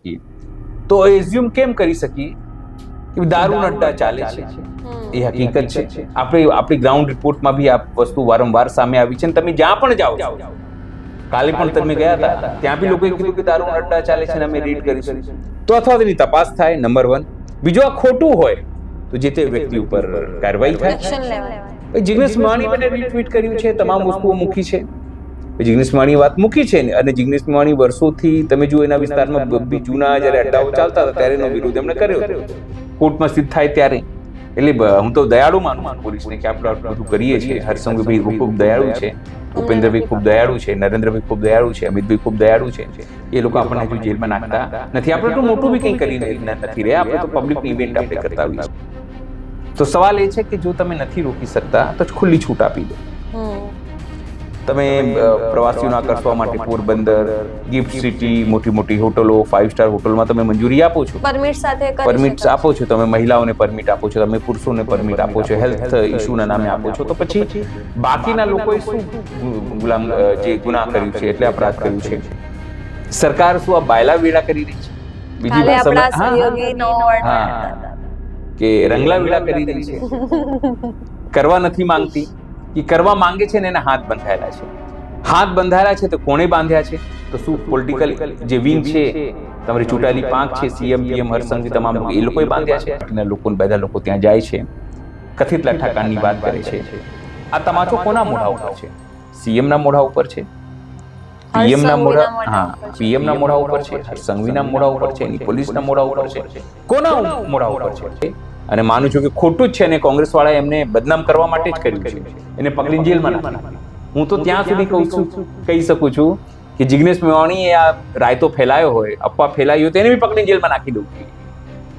શકીએ તો એઝ્યુમ કેમ કરી શકીએ કે દારૂના અડ્ડા ચાલે છે? એ હકીકત છે. આપણી ગ્રાઉન્ડ રિપોર્ટમાં બી આ વસ્તુ વારંવાર સામે આવી છે. તમે જ્યાં પણ જાઓ, કાલે પણ તમે ગયા હતા, ત્યાં બી લોકોએ કીધું કે દારૂના અડ્ડા ચાલે છે અને અમે રેડ કરીશું. તો અથવા તેની તપાસ થાય, નંબર 1. બીજું, આ ખોટું હોય તો જે તે વ્યક્તિ ઉપર કાર્યવાહી થાય. જિગ્નેશ મેવાણી મને રીટ્વીટ કર્યું છે, તમામ વસ્તુઓ મૂકી છે. જિગ્નેશ મેવાણીએ વાત મૂકી છે અને જિગ્નેશ મેવાણી વર્ષોથી તમે જો એના વિસ્તારમાં જૂના જ્યારે અડ્ડાઓ ચાલતા હતા ત્યારે એનો વિરોધ એમણે કર્યો હતો, કોર્ટમાં સ્થિત થાય ત્યારે. એટલે હું તો દયાળુ માનું પોલીસને કે આપણે આટલું બધું કરીએ છીએ. હરસંઘભાઈ ખૂબ દયાળુ છે, ભૂપેન્દ્રભાઈ ખૂબ દયાળુ છે, નરેન્દ્રભાઈ ખૂબ દયાળુ છે, અમિતભાઈ ખૂબ દયાળુ છે. એ લોકો આપણને હજુ જેલમાં નાખતા નથી. આપણે તો મોટું બી કંઈ કરી નથી રહ્યા, આપણે તો પબ્લિક ઇવેન્ટ આપણે કરતા હોઈએ છીએ. તો સવાલ એ છે કે જો તમે નથી રોકી શકતા તો ખુલ્લી છૂટ આપી દો. તમે પ્રવાસીઓને આકર્ષવા માટે પોરબંદર, ગિફ્ટ સિટી, મોટી મોટી હોટલો, 5 સ્ટાર હોટલમાં તમે મંજૂરી આપો છો, પરમિટ્સ આપો છો, તમે મહિલાઓને પરમિટ આપો છો, તમે પુરુષોને પરમિટ આપો છો, હેલ્થ ઇસ્યુના નામે આપો છો, તો પછી બાકીના લોકોએ શું જે ગુનાહ કર્યું છે, એટલે અપરાધ કર્યું છે? સરકાર શું આ બાયલા વેડા કરી રહી છે? બીજી વાત કે રંગલા વેડા કરી રહી છે? કરવા નથી માંગતી કે કરવા માંગે છે ને એના હાથ બંધાયેલા છે. હાથ બંધાયેલા છે તો કોણે બાંધ્યા છે? તો શું પોલિટિકલ જે વિંગ છે, તમારી ચૂંટાયેલી પાંખ છે, સીએમ પીએમ હરસંઘવી તમામ એ લોકોએ બાંધ્યા છે? બધા લોકો ત્યાં જાય છે, કથિત લઠ્ઠાકાંડની વાત કરે છે. આ તમાચો કોના મોઢા ઉપર છે? સીએમ ના મોઢા ઉપર છે, પીએમના મોઢા ઉપર છે, હરસંઘવીના મોઢા ઉપર છે, એની પોલીસના મોઢા ઉપર છે, કોના મોઢા ઉપર છે? અને માનું છું કે ખોટું જ છે અને કોંગ્રેસ વાળા એમને બદનામ કરવા માટે જ કર્યું છે, એને પકડીને જેલમાં નાખ્યા. હું તો ત્યાં સુધી કહી શકું છું કે જિગ્નેશ મેવાણીએ આ રાયતો ફેલાયો હોય, અફવા ફેલાઈ હોય તો એને બી પકડીને જેલમાં નાખી દઉં.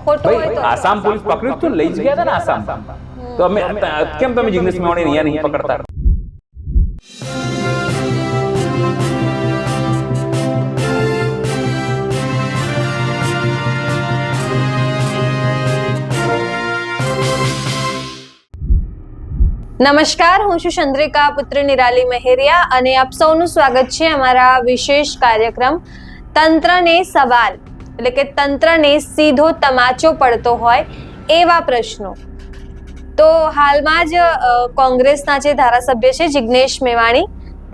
ભાઈ આસામ પોલીસ પકડ્યું તો લઈ જ ગયા હતા ને આસામ, તો અમે કેમ તમે જિગ્નેશ મેવાણીને અહીંયા નહીં પકડતા? નમસ્કાર, હું છું ચંદ્રિકા પુત્ર નિરાલી મહેરિયા અને આપ સૌનું સ્વાગત છે અમારા વિશેષ કાર્યક્રમ તંત્રને સવાલ, એટલે કે તંત્રને સીધો તમાચો પડતો હોય એવા પ્રશ્નો. તો હાલમાં જ કોંગ્રેસના જે ધારાસભ્ય છે જિગ્નેશ મેવાણી,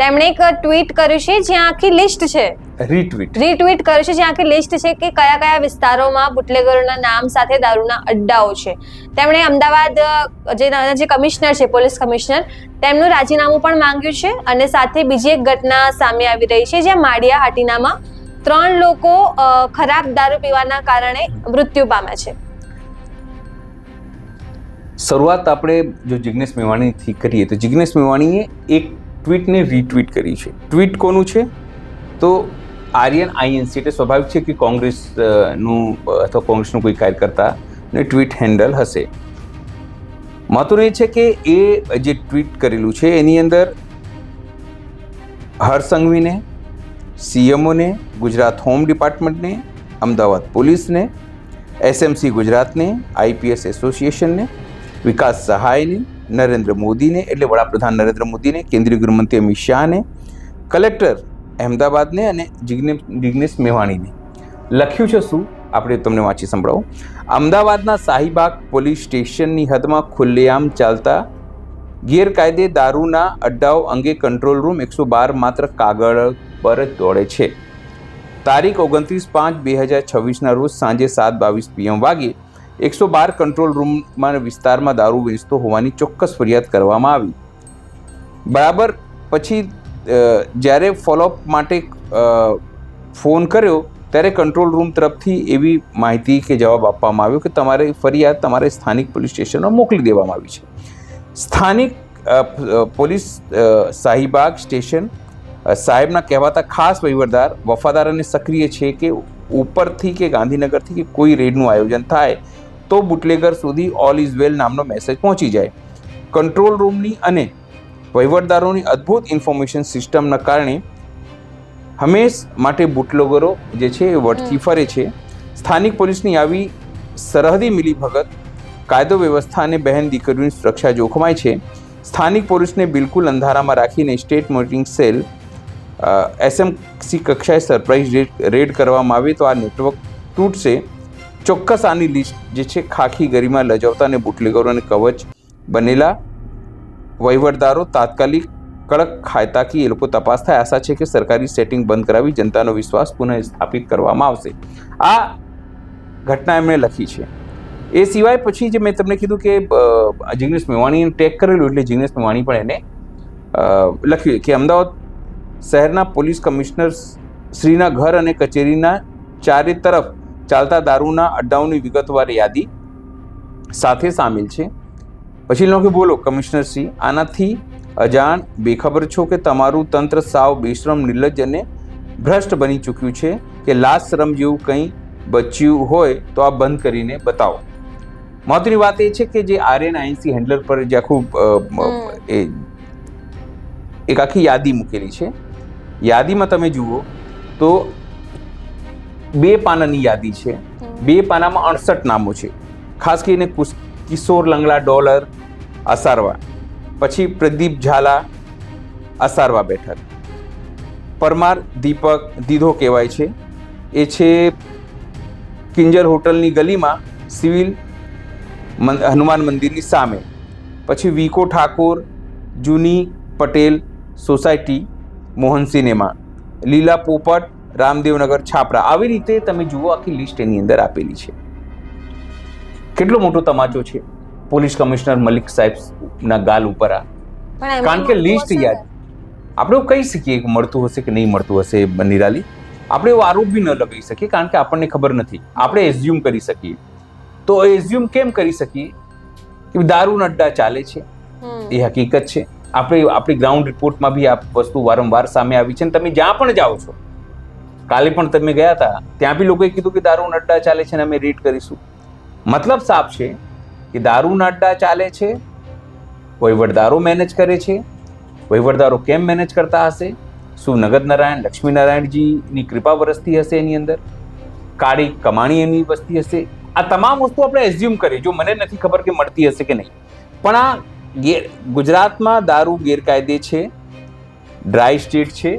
તેમણે એક ટ્વીટ કર્યું છે જ્યાં આખી લિસ્ટ છે, રીટ્વીટ કર્યું છે જ્યાં આખી લિસ્ટ છે કે કયા કયા વિસ્તારોમાં બુટલેગરોના નામ સાથે દારૂના અડ્ડાઓ છે. તેમણે અમદાવાદ જે કમિશનર છે, પોલીસ કમિશનર, તેમનું રાજીનામું પણ માંગ્યું છે અને સાથે બીજી એક ઘટના સામે આવી રહી છે જ્યાં માળિયા હાટીનામાં 3 લોકો ખરાબ દારૂ પીવાના કારણે મૃત્યુ પામ્યા છે. શરૂઆત આપણે જો જિગ્નેશ મેવાણીથી કરીએ તો જિગ્નેશ મેવાણીએ એક ટ્વીટને રીટ્વીટ કરી છે. ટ્વીટ કોનું છે? તો આર્યન આઈએનસી, એટલે સ્વાભાવિક છે કે કોંગ્રેસનું અથવા કોંગ્રેસનું કોઈ કાર્યકર્તા ને ટ્વીટ હેન્ડલ હશે. મહત્વનું એ છે કે એ જે ટ્વીટ કરેલું છે એની અંદર હરસંઘવીને, સીએમઓને, ગુજરાત હોમ ડિપાર્ટમેન્ટને, અમદાવાદ પોલીસને, એસએમસી ગુજરાતને, આઈપીએસ એસોસિએશનને, વિકાસ સહાયને, નરેન્દ્ર મોદીને એટલે વડાપ્રધાન નરેન્દ્ર મોદીને, કેન્દ્રીય ગૃહમંત્રી અમિત શાહને, કલેક્ટર અહેમદાબાદને અને જિગ્નેશ મેવાણીને લખ્યું છે. શું આપણે તમને વાંચી સંભળાવું. અમદાવાદના શાહીબાગ પોલીસ સ્ટેશનની હદમાં ખુલ્લેઆમ ચાલતા ગેરકાયદે દારૂના અડ્ડાઓ અંગે કંટ્રોલ રૂમ 112 માત્ર કાગળ પર જ દોડે છે. તારીખ 29/5/2026ના રોજ સાંજે 7:22 PM વાગે 112 કંટ્રોલ રૂમમાં વિસ્તારમાં દારૂ વેચતો હોવાની ચોક્કસ ફરિયાદ કરવામાં આવી. બરાબર પછી જ્યારે ફોલોઅપ માટે ફોન કર્યો ત્યારે કંટ્રોલ રૂમ તરફથી એવી માહિતી કે જવાબ આપવામાં આવ્યો કે તમારે ફરિયાદ તમારે સ્થાનિક પોલીસ સ્ટેશનમાં મોકલી દેવામાં આવી છે. સ્થાનિક પોલીસ શાહીબાગ સ્ટેશન સાહેબના કહેવાતા ખાસ વહીવટદાર વફાદાર અને સક્રિય છે કે ઉપરથી કે ગાંધીનગરથી કે કોઈ રેડનું આયોજન થાય તો બુટલેગર સુધી ઓલ ઇઝ વેલ નામનો મેસેજ પહોંચી જાય. કંટ્રોલ રૂમની અને વહીવટદારોની અદ્ભુત ઇન્ફોર્મેશન સિસ્ટમના કારણે હંમેશ માટે બુટલેગરો જે છે એ વટથી ફરે છે. સ્થાનિક પોલીસની આવી સરહદી મિલીભગત કાયદો વ્યવસ્થા અને બહેન દીકરીઓની સુરક્ષા જોખમાય છે. સ્થાનિક પોલીસને બિલકુલ અંધારામાં રાખીને સ્ટેટ મોનિટરિંગ સેલ એસએમસી કક્ષાએ સરપ્રાઇઝ રેડ કરવામાં આવે તો આ નેટવર્ક તૂટશે. ચોક્કસ આની લિસ્ટ જે છે ખાખી ગરિમા લજાવતા અને બુટલેગરો અને કવચ બનેલા વહીવટદારો તાત્કાલિક કડક કાયદાથી એ લોકો તપાસ થાય. આશા છે કે સરકારી સેટિંગ બંધ કરાવી જનતાનો વિશ્વાસ પુનઃ સ્થાપિત કરવામાં આવશે. આ ઘટના એમણે લખી છે. એ સિવાય પછી જે મેં તમને કીધું કે જિગ્નેશ મેવાણીને ટેગ કરેલું, એટલે જિગ્નેશ મેવાણી પણ એને લખ્યું કે અમદાવાદ શહેરના પોલીસ કમિશનર શ્રીના ઘર અને કચેરીના ચારે તરફ ચાલતા દારૂના અડ્ડાઓની વિગતવાર યાદી સાથે સામેલ છે. પછી લોકો બોલો કમિશનર શ્રી, આનાથી અજાણ બેખબર છો કે તમારું તંત્ર સાવ બેશરમ, નિર્લજ્જ અને ભ્રષ્ટ બની ચૂક્યું છે કે લાજ શરમ જેવું કંઈ બચ્યું હોય તો આ બંધ કરીને બતાવો. મહત્વની વાત એ છે કે જે RNINC હેન્ડલર પર જે આખું એક આખી યાદી મૂકેલી છે. યાદીમાં તમે જુઓ તો 2 પાનાની યાદી છે. 2 પાનામાં 68 નામો છે. ખાસ કરીને કિશોર લંગડા ડોલર અસારવા, પછી પ્રદીપ ઝાલા અસારવા બેઠક, પરમાર દીપક દીધો કહેવાય છે, એ છે કિંજર હોટલની ગલીમાં સિવિલ હનુમાન મંદિરની સામે. પછી વિકો ઠાકોર જૂની પટેલ સોસાયટી મોહન સિનેમા, લીલા પોપટ રામદેવનગર છાપરા. આવી રીતે તમે જુઓ આખી લિસ્ટ એની અંદર આપેલી છે. કેટલો મોટો તમાચો છે પોલીસ કમિશનર મલિક સાહેબના ગાલ ઉપર આ. કારણ કે લિસ્ટ યાદ આપણે એવું કહી શકીએ કે મળતું હશે કે નહીં મળતું હશે નિરાલી, આપણે એવો આરોપ બી ન લગાવી શકીએ કારણ કે આપણને ખબર નથી. આપણે એઝ્યુમ કરી શકીએ. તો એઝ્યુમ કેમ કરી શકીએ કે દારૂના અડ્ડા ચાલે છે, એ હકીકત છે. આપણે આપણી ગ્રાઉન્ડ રિપોર્ટમાં બી આ વસ્તુ વારંવાર સામે આવી છે. તમે જ્યાં પણ જાઓ છો, કાલે પણ તમે ગયા હતા, ત્યાં બી લોકોએ કીધું કે દારૂના અડ્ડા ચાલે છે અને અમે રેડ કરીશું. મતલબ સાફ છે કે દારૂના અડ્ડા ચાલે છે, વહીવટદારો મેનેજ કરે છે. વહીવટદારો કેમ મેનેજ કરતા હશે? શું નગદ નારાયણ લક્ષ્મીનારાયણજીની કૃપા વરસતી હશે એની અંદર? કાળી કમાણી એની વસ્તી હશે? આ તમામ વસ્તુ આપણે એઝ્યુમ કરીએ. જો મને નથી ખબર કે મળતી હશે કે નહીં, પણ આ ગુજરાતમાં દારૂ ગેરકાયદે છે, ડ્રાય સ્ટેટ છે,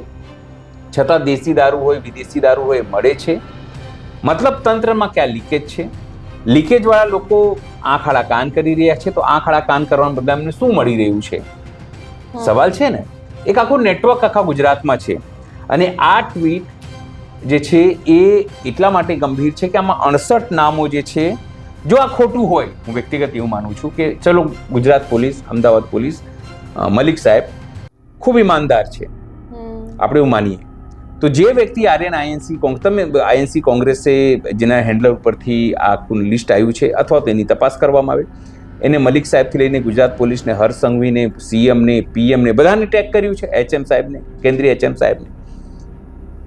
છતાં દેશી દારૂ હોય વિદેશી દારૂ હોય મળે છે. મતલબ તંત્રમાં ક્યાં લીકેજ છે? લીકેજવાળા લોકો આંખ આડા કાન કરી રહ્યા છે. તો આંખ આડા કાન કરવાના બદલે અમને શું મળી રહ્યું છે? સવાલ છે ને. એક આખું નેટવર્ક આખા ગુજરાતમાં છે. અને આ ટ્વીટ જે છે એ એટલા માટે ગંભીર છે કે આમાં 68 નામો જે છે, જો આ ખોટું હોય, હું વ્યક્તિગત એવું માનું છું કે ચલો ગુજરાત પોલીસ, અમદાવાદ પોલીસ, મલિક સાહેબ ખૂબ ઈમાનદાર છે, આપણે એવું માનીએ. તો જે વ્યક્તિ INC કોંગ્રેસે જેના હેન્ડલર ઉપરથી આ આખું લિસ્ટ આવ્યું છે અથવા તેની તપાસ કરવામાં આવે, એને મલિક સાહેબથી લઈને ગુજરાત પોલીસને, હર્ષ સંઘવીને, CMને, PMને બધાને ટેગ કર્યું છે, HM સાહેબને, કેન્દ્રીય HM સાહેબને.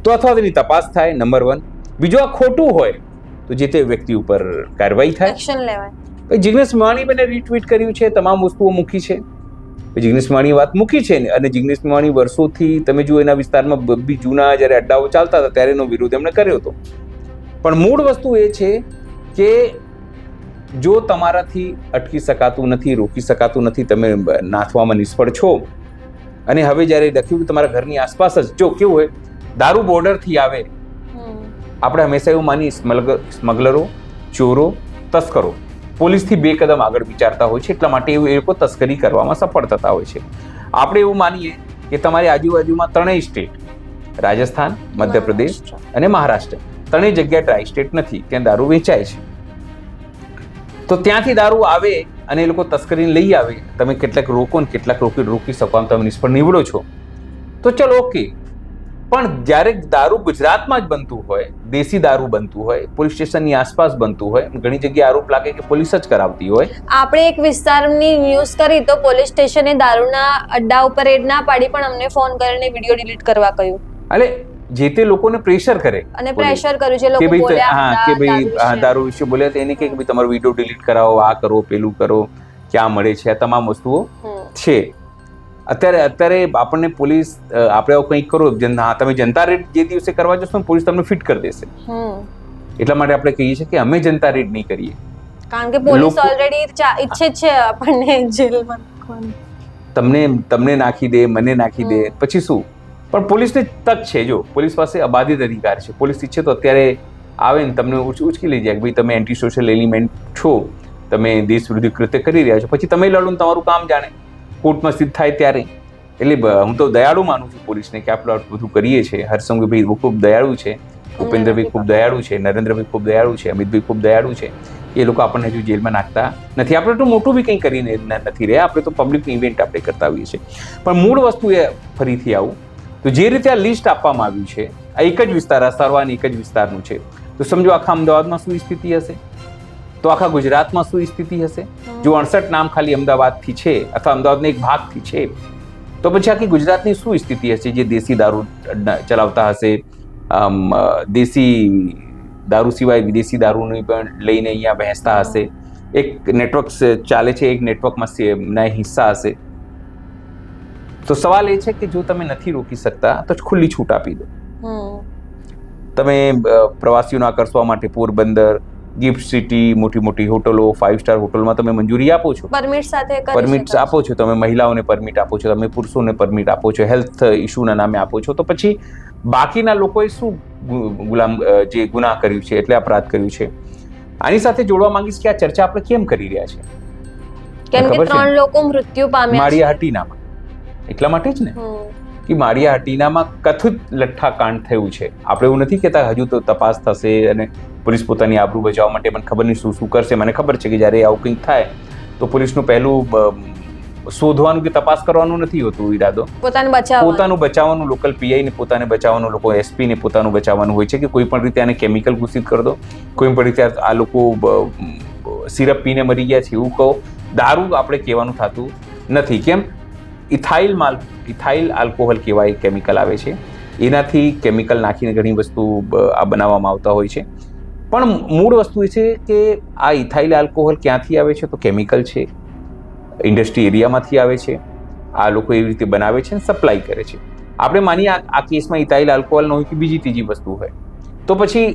તો અથવા તેની તપાસ થાય, નંબર 1. બીજું આ ખોટું હોય તો જે તે વ્યક્તિ ઉપર કાર્યવાહી થાય, એક્શન લેવાય. જિગ્નેશ મેવાણી બને રીટ્વીટ કર્યું છે, તમામ વસ્તુઓ મૂકી છે. જિગ્નેશ મેવાણી વાત મૂકી છે ને, અને જિગ્નેશ મેવાણી વર્ષોથી તમે જુઓ એના વિસ્તારમાં બી જૂના જ્યારે અડ્ડાઓ ચાલતા હતા ત્યારે એનો વિરોધ એમણે કર્યો હતો. પણ મૂળ વસ્તુ એ છે કે જો તમારાથી અટકી શકાતું નથી, રોકી શકાતું નથી, તમે નાથવામાં નિષ્ફળ છો, અને હવે જ્યારે લખ્યું કે તમારા ઘરની આસપાસ જ જો કેવું હોય, દારૂ બોર્ડરથી આવે, આપણે હંમેશા એવું માની સ્મગલરો, ચોરો, તસ્કરો પોલીસથી 2 કદમ આગળ વિચારતા હોય છે, એટલા માટે એ લોકો તસ્કરી કરવામાં સફળ થતા હોય છે. આપણે એવું માનીએ કે તમારી આજુબાજુમાં 3 સ્ટેટ, રાજસ્થાન, મધ્યપ્રદેશ અને મહારાષ્ટ્ર, 3 જગ્યા ડ્રાય સ્ટેટ નથી, ત્યાં દારૂ વેચાય છે. તો ત્યાંથી દારૂ આવે અને એ લોકો તસ્કરીને લઈ આવે, તમે કેટલાક રોકો ને કેટલાક રોકી શકો, તમે નિષ્ફળ નીવડો છો, તો ચલો ઓકે. પણ જ્યારે દારૂ ગુજરાતમાં જ બનતું હોય, દેશી દારૂ બનતું હોય, પોલીસ સ્ટેશનની આસપાસ બનતું હોય, ઘણી જગ્યાએ આરોપ લાગે કે પોલીસ જ કરાવતી હોય. આપણે એક વિસ્તારની ન્યૂઝ કરી તો પોલીસ સ્ટેશને દારૂના અડ્ડા ઉપર રેડ ના પાડી, પણ અમને ફોન કરીને વિડીયો ડિલીટ કરવા કહ્યું. એટલે જે તે લોકોને પ્રેશર કરે અને પ્રેશર કર્યું છે, લોકો બોલ્યા કે ભાઈ દારૂ વિશે બોલ્યા તો એને કે ભાઈ તમારો વિડીયો ડિલીટ કરાવો, આ કરો, પેલું કરો, ક્યાં મળે છે, આ તમામ વસ્તુઓ છે. અત્યારે આપણને પોલીસ આપણે કંઈક કરો, તમે જનતા રેડ જે દિવસે કરવા જશો પોલીસ તમને ફિટ કરી દેશે. એટલા માટે આપણે કહીએ છીએ કે અમે જનતા રેડ નહીં કરીએ, કારણ કે પોલીસ ઓલરેડી ઈચ્છે છે આપણને જેલમાં નાખવાનું. તમને નાખી દે, મને નાખી દે, પછી શું? પણ પોલીસને તક છે. જો પોલીસ પાસે અબાધિત અધિકાર છે, પોલીસ ઈચ્છે તો અત્યારે આવે ને તમને ઉચકી લઈ જાય કે ભાઈ તમે એન્ટી સોશિયલ એલિમેન્ટ છો, તમે દેશ વિરોધી કૃત્ય કરી રહ્યા છો, પછી તમે લડો ને તમારું કામ જાણે કોર્ટમાં સિદ્ધ થાય ત્યારે. એટલે હું તો દયાળુ માનું છું પોલીસને કે આપણે બધું કરીએ છીએ. હર્ષસંઘવીભાઈ ખૂબ દયાળુ છે, ભૂપેન્દ્રભાઈ ખૂબ દયાળુ છે, નરેન્દ્રભાઈ ખૂબ દયાળુ છે, અમિતભાઈ ખૂબ દયાળુ છે. એ લોકો આપણને હજુ જેલમાં નાખતા નથી. આપણે તો મોટું બી કંઈ કરીને નથી રહ્યા, આપણે તો પબ્લિક ઇવેન્ટ આપણે કરતા હોઈએ છીએ. પણ મૂળ વસ્તુ એ ફરીથી આવું તો જે રીતે આ લિસ્ટ આપવામાં આવ્યું છે, આ એક જ વિસ્તાર, આ સારવાની એક જ વિસ્તારનું છે, તો સમજો આખા અમદાવાદમાં શું સ્થિતિ હશે, તો આખા ગુજરાતમાં શું સ્થિતિ હશે. જો 68 નામ ખાલી અમદાવાદથી છે અથવા અમદાવાદના એક ભાગથી છે, તો પછી આખી ગુજરાતની શું સ્થિતિ હશે જે દેશી દારૂ ચલાવતા હશે, દેશી દારૂ સિવાય વિદેશી દારૂની પણ લઈને અહીંયા વહેંચતા હશે. એક નેટવર્ક ચાલે છે, એક નેટવર્કમાં ના હિસ્સા હશે. તો સવાલ એ છે કે જો તમે નથી રોકી શકતા તો ખુલ્લી છૂટ આપી દો. તમે પ્રવાસીઓને આકર્ષવા માટે પોરબંદર, ગિફ્ટ સિટી, મોટી મોટી હોટલો, 5 સ્ટાર હોટલમાં તમે મંજૂરી આપો છો, પરમિટ સાથે પરમિટ આપો છો, તમે મહિલાઓને પરમિટ આપો છો, તમે પુરુષોને પરમિટ આપો છો, હેલ્થ ઇસ્યુના નામે આપો છો, તો પછી બાકીના લોકોએ શું જે ગુનાહ કર્યું છે, એટલે અપરાધ કર્યું છે. આની સાથે જોડવા માંગીશ કે આ ચર્ચા આપણે કેમ કરી રહ્યા છે? કેમ કે 3 લોકો મૃત્યુ પામ્યા છે માળિયાહાટીનામાં. એટલા માટે જ ને કે માળિયાહાટીનામાં કથિત લઠ્ઠાકાંડ થયું છે. આપણે એવું નથી કહેતા હજુ તો તપાસ થશે અને પોલીસ પોતાની આબરૂ બચાવવા માટે મને ખબર નહીં શું કરશે. મને ખબર છે કે જ્યારે આવું કંઈક થાય તો પોલીસનું પહેલું શોધવાનું કે તપાસ કરવાનું નથી હોતું ઈરાદો, પોતાનું બચાવવાનું, લોકલ પીઆઈને પોતાને બચાવવાનું, લોકો એસપીને પોતાનું બચાવવાનું હોય છે કે કોઈ પણ રીતે આને કેમિકલ ઘૂસિત કરી દો, કોઈ પણ રીતે આ લોકો સિરપ પીને મરી ગયા છે એવું કહો. દારૂ આપણે કહેવાનું થતું નથી. કેમ? ઇથાઇલ આલ્કોહોલ કહેવાય કેમિકલ આવે છે, એનાથી કેમિકલ નાખીને ઘણી વસ્તુ આ બનાવવામાં આવતા હોય છે. પણ મૂળ વસ્તુ એ છે કે આ ઇથાઇલ આલ્કોહોલ ક્યાંથી આવે છે? તો કેમિકલ છે, ઇન્ડસ્ટ્રી એરિયામાંથી આવે છે. આ લોકો એવી રીતે બનાવે છે અને સપ્લાય કરે છે. આપણે માનીએ આ કેસમાં ઇથાઇલ આલ્કોહોલ ન હોય કે બીજી ત્રીજી વસ્તુ હોય, તો પછી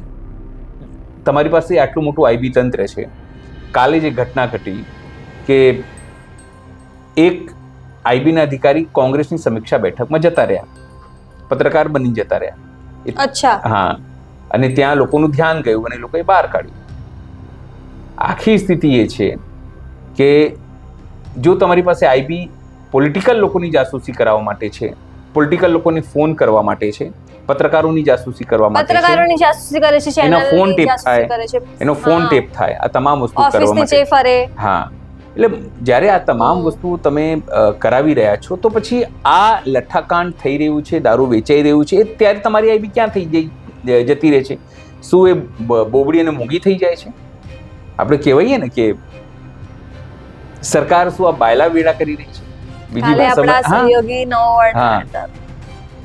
તમારી પાસે આટલું મોટું આઈબી તંત્ર છે. કાલે જે ઘટના ઘટી કે એક આઈબીના અધિકારી કોંગ્રેસની સમીક્ષા બેઠકમાં જતા રહ્યા, પત્રકાર બની જતા રહ્યા. અચ્છા. હા, અને ત્યાં લોકોનું ધ્યાન ગયું અને લોકોએ બહાર કાઢ્યું. આખી સ્થિતિ એ છે કે જો તમારી પાસે આઈબી પોલિટિકલ લોકોની જાસૂસી કરાવવા માટે છે, પોલિટિકલ લોકોને ફોન કરવા માટે છે, પત્રકારોની જાસૂસી કરવા માટે છે, પત્રકારોની જાસૂસી કરે છે, એનો ફોન ટેપ થાય, એનો ફોન ટેપ થાય, આ તમામ વસ્તુ કરવા માટે. હા, એટલે જ્યારે આ તમામ વસ્તુ તમે કરાવી રહ્યા છો તો પછી આ લઠ્ઠાકાંડ થઈ રહ્યું છે, દારૂ વેચાઈ રહ્યું છે, ત્યારે તમારી આઈબી ક્યાં જતી રહે છે? શું એ બોબડી અને મોંઘી થઈ જાય છે? આપણે કહેવાય ને કે સરકાર શું આ બાયલા વેડા કરી રહી છે? બીજી વાત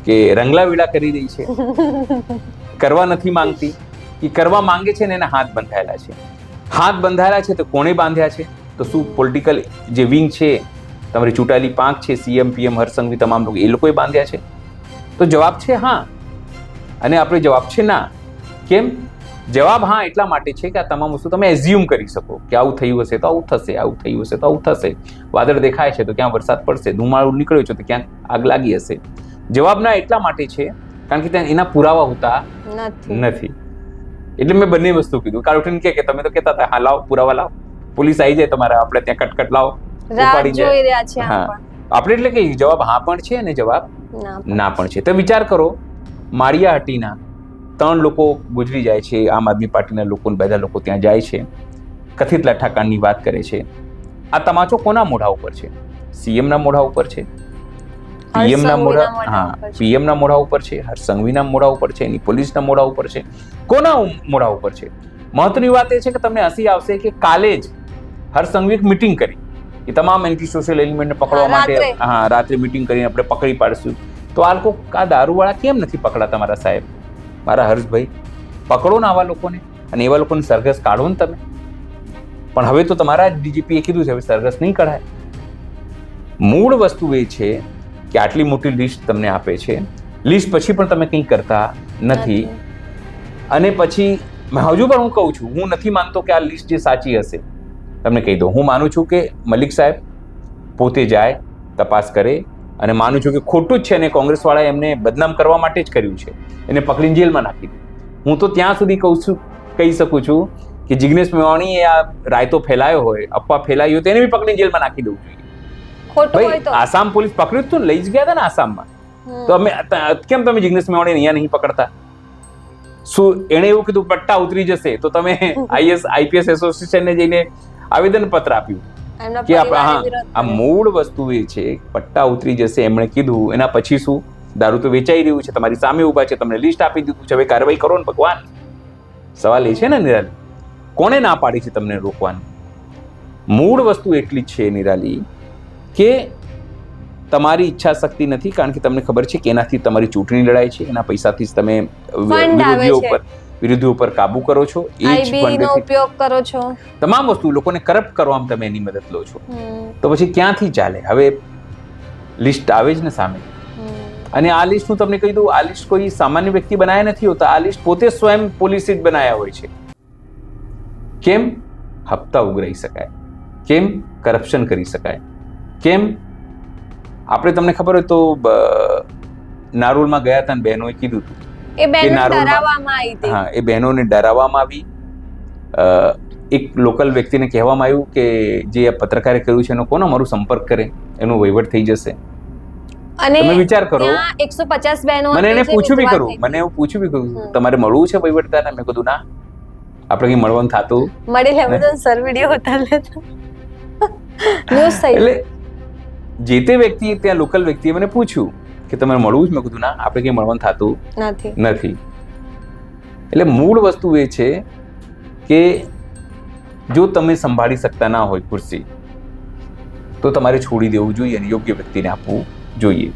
કે રંગલા વેડા કરી રહી છે, કરવા નથી માંગતી. એ કરવા માંગે છે ને એના હાથ બંધાયેલા છે. હાથ બંધાયેલા છે તો કોણે બાંધ્યા છે? તો શું પોલિટિકલ જે વિંગ છે, તમારી ચૂંટાયેલી પાંખ છે, સીએમ પીએમ હર્ષસંઘવી તમામ લોકો, એ લોકોએ બાંધ્યા છે? તો જવાબ છે હા, અને આપણે જવાબ છે ના. કેમ? જવાબ હા એટલા માટે છે કે આ તમામ વસ્તુ તમે એઝ્યુમ કરી શકો કે આવું થયું હશે તો આવું થશે, આવું થયું હશે તો આવું થશે. વાદળ દેખાય છે તો ક્યાં વરસાદ પડશે, ધુમાડો નીકળ્યો છે તો ક્યાંક આગ લાગી હશે. જવાબ ના એટલા માટે છે કારણ કે ત્યાં એના પુરાવા હોતા નથી. એટલે મેં બંને વસ્તુ કીધું. કાળુટીને કે તમે તો કહેતા હતા હા લાવો પુરાવા લાવો, પોલીસ આવી જાય તમારે, આપણે ત્યાં કટકટ લાવો, ઉપાડી જાય. હા, આપણે એટલે કે જવાબ હા પણ છે અને જવાબ ના પણ છે. તો વિચાર કરો, માળિયાહાટીના 3 લોકો ગુજરી જાય છે, આમ આદમી પાર્ટીના લોકો, બધા લોકો ત્યાં જાય છે, કથિત લઠ્ઠાકાંડની વાત કરે છે. આ તમાચો કોના મોઢા ઉપર છે? સીએમના મોઢા ઉપર છે, પીએમના મોઢા ઉપર છે, હર્ષસંઘવીના મોઢા ઉપર છે, એની પોલીસના મોઢા ઉપર છે, કોના મોઢા ઉપર છે? મહત્વની વાત એ છે કે તમને હસી આવશે કે કાલે જ હર્ષસંઘવી એક મિટિંગ કરી એ તમામ એન્ટી સોશિયલ એલિમેન્ટને પકડવા માટે. હા, રાત્રે મિટિંગ કરીને આપણે પકડી પાડશું. તો આ લોકો, આ દારૂવાળા કેમ નથી પકડાતા? મારા સાહેબ, મારા હર્ષભાઈ, પકડો ને આવા લોકોને, અને એવા લોકોને સરઘસ કાઢો ને તમે. પણ હવે તો તમારા ડીજીપીએ કીધું છે હવે સરઘસ નહીં કઢાય. મૂળ વસ્તુ એ છે કે આટલી મોટી લિસ્ટ તમને આપે છે, લિસ્ટ પછી પણ તમે કંઈ કરતા નથી. અને પછી હજુ પણ હું કહું છું, હું નથી માનતો કે આ લિસ્ટ જે સાચી હશે. તમને કહી દઉં, હું માનું છું કે મલિક સાહેબ પોતે જાય, તપાસ કરે, અને માનું છું કે ખોટું જ છે અને કોંગ્રેસવાળાએ એમને બદનામ કરવા માટે જ કર્યું છે, એને પકડીને જેલમાં નાખી દે. હું તો ત્યાં સુધી કહું છું કહી શકું છું કે જિગ્નેશ મેવાણીએ આ રાયતો ફેલાયો હોય, અફવા ફેલાઈ હોય, તેને બી પકડીને જેલમાં નાખી દેવું જોઈએ. ખોટું હોય ભાઈ તો આસામ પોલીસ પકડ્યું હતું ને, લઈ જ ગયા હતા ને આસામમાં, તો કેમ તમે જિગ્નેશ મેવાણીને અહીંયા નહીં પકડતા? શું એણે એવું કીધું પટ્ટા ઉતરી જશે તો તમે આઈપીએસ એસોસિએશનને જઈને આવેદન પત્ર આપ્યું એમના કે પરિવારે વિરોધ આ મૂળ વસ્તુ એ છે, પટ્ટા ઉતરી જશે એમણે કીધું. એના પછી શું? દારૂ તો વેચાઈ રહ્યું છે, તમારી સામે ઉભા છે, તમને લિસ્ટ આપી દીધું છે, હવે કાર્યવાહી કરો ને ભગવાન. સવાલ એ છે ને નિરાલી, કોણે ના પાડી છે તમને રોકવાની? મૂળ વસ્તુ એટલી જ છે નિરાલી કે તમારી ઈચ્છા શક્તિ નથી, કારણ કે તમને ખબર છે કે એનાથી તમારી ચૂંટણી લડાય છે, એના પૈસાથી જ તમે વિરોધીઓ ઉપર કાબુ કરો છો, એ જ આઈબીનો ઉપયોગ કરો છો, તમામ વસ્તુ લોકોને કરપ્ટ કરવામાં તમે એની મદદ લો છો. તો પછી ક્યાંથી ચાલે? હવે લિસ્ટ આવે જ ને સામે, અને આ લિસ્ટ હું તમને કહી દઉં, આ લિસ્ટ કોઈ સામાન્ય વ્યક્તિ બનાયા નથી હોતા, આ લિસ્ટ પોતે સ્વયં પોલીસે જ બનાયા હોય છે. કેમ? હપ્તા ઉઘરાઈ શકાય, કેમ કરપ્શન કરી શકાય, કેમ આપણે તમને ખબર હોય તો નારોલમાં ગયા હતા ને બહેનોએ કીધું હતું એ બહેનો ડરાવવામાં આવી હતી. હા, એ બહેનોને ડરાવવામાં આવી. એક લોકલ વ્યક્તિને કહેવામાં આવ્યું કે જે આ પત્રકારે કર્યું છે એનો કોનો મારું સંપર્ક કરે, એનો વહીવટ થઈ જશે. અને તમે વિચાર કરો, 150 બહેનો મને એને પૂછ્યું બી ખરું, મને એવું પૂછ્યું બી ખરું, તમારે મળવું છે વહીવટદારને? મેં કીધું ના, આપણે કઈ મળવાનું થતું મળી લેવું તો સર વિડિયો ઉતાર લેતા ન્યૂઝ થઈ. એટલે જે તે વ્યક્તિ, ત્યાં લોકલ વ્યક્તિએ મને પૂછ્યું કે તમારે મળવું જ? મેં કીધું ના, આપણે કઈ મળવાનું થતું નથી. એટલે મૂળ વસ્તુ એ છે કે જો તમે સંભાળી શકતા ના હોય ખુરશી, તો તમારે છોડી દેવું જોઈએ અને યોગ્ય વ્યક્તિને આપવું જોઈએ.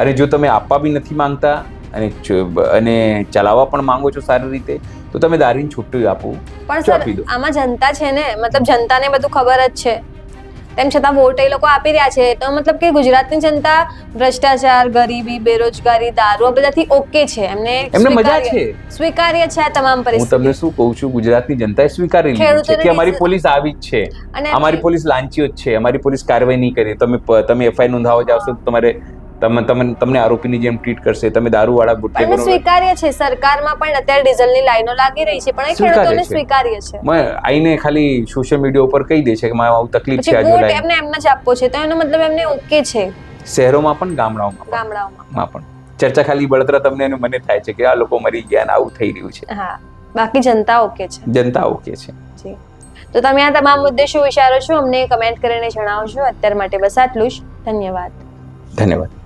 અને જો તમે આપવા બી નથી માંગતા અને ચલાવવા પણ માંગો છો સારી રીતે, તો તમે દારીને છૂટું આપો. પણ સર આમાં જનતા છે ને, મતલબ જનતાને બધું ખબર જ છે, તેમ છતાં વોટ એ લોકો આપી રહ્યા છે. તો મતલબ કે ગુજરાતની જનતા ભ્રષ્ટાચાર, ગરીબી, બેરોજગારી, દારૂ આ બધાથી ઓકે છે, એમને મજા છે, સ્વીકાર્ય છે આ તમામ પરિસ્થિતિ. હું તમને શું કહું છું, ગુજરાતની જનતાએ સ્વીકારી લીધું છે કે અમારી પોલીસ આવી જ છે, અમારી પોલીસ લાંચીઓ જ છે, અમારી પોલીસ કાર્યવાહી નહીં કરે. તમે એફઆઈઆર નોંધાવવા જાવશો તો તમને આરોપીની જેમ ટ્રીટ કરશે. તમે દારૂવાળા બુટલેગરો સ્વીકાર્ય છે. સરકારમાં પણ અત્યારે ડીઝલની લાઈનો લાગી રહી છે, પણ એ ખેડૂતોને સ્વીકાર્ય છે. આઈને ખાલી સોશિયલ મીડિયા ઉપર કહી દે છે કે મારે આવું તકલીફ છે, આજે લાઈન એમને એમ જ આપવો છે, તો એનો મતલબ એમને ઓકે છે. શહેરોમાં પણ ગામડાઓમાં પણ ચર્ચા ખાલી બળતરા તમને અને મને થાય છે કે આ લોકો મરી ગયા ને આવું થઈ રહ્યું છે. હા, બાકી જનતા ઓકે છે. જનતા ઓકે છે. જી, તો તમે આ તમામ મુદ્દે શું વિચારો છો અમને કમેન્ટ કરીને જણાવજો. અત્યાર માટે બસ આટલું જ. ધન્યવાદ.